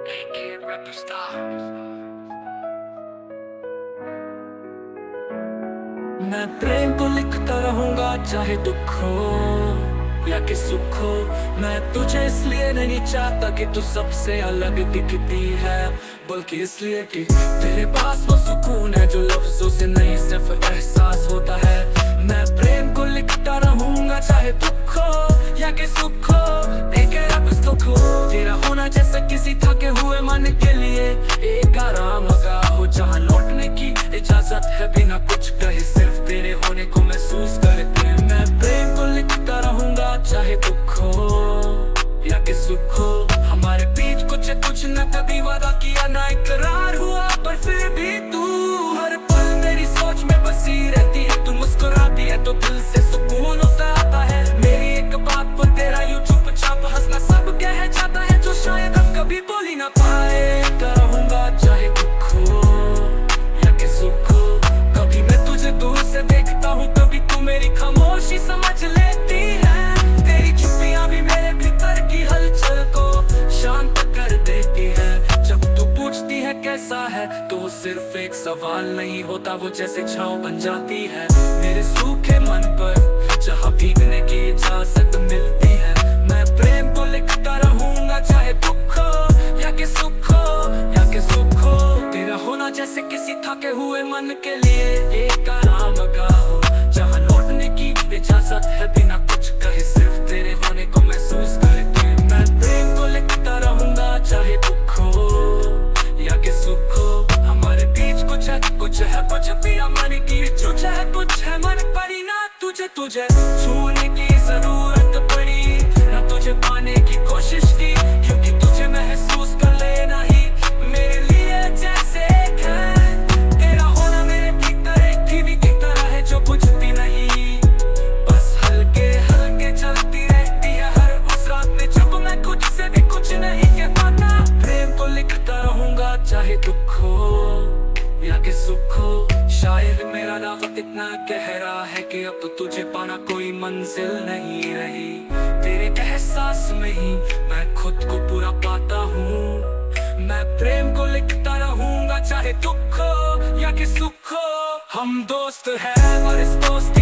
AK rapper star। मैं प्रेम को लिखता रहूंगा चाहे दुख हो या कि सुख हो। मैं तुझे इसलिए नहीं चाहता कि तू सबसे अलग दिखती है, बल्कि इसलिए कि तेरे पास वो सुकून है जो लफ्जों से नहीं सिर्फ एहसास होता है। मैं प्रेम को लिखता रहूंगा चाहे दुख हो या कि सुख हो। तेरा होना जैसा किसी थके हुए मन के लिए एक आरामगाह हो, जहाँ लौटने की इजाजत है बिना कुछ कहे, सिर्फ तेरे होने को महसूस करते। मैं प्रेम को लिखता रहूंगा चाहे दुख हो या कि सुख हो। हमारे बीच कुछ न कभी वादा किया ना इकरार हुआ, पर फिर भी तू हर पल मेरी सोच में बसी रहती है। तू मुस्कुराती है तो दिल से सुकून होता आता है। मेरी एक बात पर तेरा यूं चुपचाप हंसना सब कह जाता है, जो शायद हम कभी बोल ही ना पाए। रहूंगा चाहे दुख हो या कि सुख हो। कभी मैं तुझे दूर से देखता हूँ, कभी तू मेरी खामोशी समझ लेती है। तेरी चुप्पियां भी मेरे भीतर की हलचल को शांत कर देती है। जब तू पूछती है कैसा है तो सिर्फ एक सवाल नहीं होता, वो जैसे छांव बन जाती है मेरे सूखे मन पर, जहाँ भीगने की इजाजत मिलती है। मैं प्रेम को लिखता रहूंगा चाहे दुख हो या कि सुख हो या कि सुख हो। तेरा होना जैसे किसी थके हुए मन के लिए एक आरामगाह हो, जहाँ लौटने की इजाजत है बिना कुछ कहे, सिर्फ तेरे होने को महसूस करके। मैं प्रेम को लिखता रहूंगा चाहे दुख हो या कि सुख हो। हमारे बीच कुछ है कुछ पिया मन की चुच है, कुछ है मन पड़ी ना तुझे छूने की जरूरत पड़ी, ना तुझे पाने की कोशिश की, क्योंकि तुझे महसूस कर लेना ही मेरे लिए जैसे एक है। तेरा होना मेरे भीतर एक टीवी की तरह है जो बुझती नहीं, बस हल्के हल्के चलती रहती है हर उस रात में जब मैं कुछ से भी कुछ नहीं कह पाता। प्रेम को लिखता रहूंगा चाहे दुख हो या कि सुख हो। शायद मेरा रावत इतना गहरा है कि अब तो तुझे पाना कोई मंजिल नहीं रही। तेरे एहसास में ही मैं खुद को पूरा पाता हूँ। मैं प्रेम को लिखता रहूंगा चाहे दुख हो या कि सुख हो। हम दोस्त हैं और इस दोस्त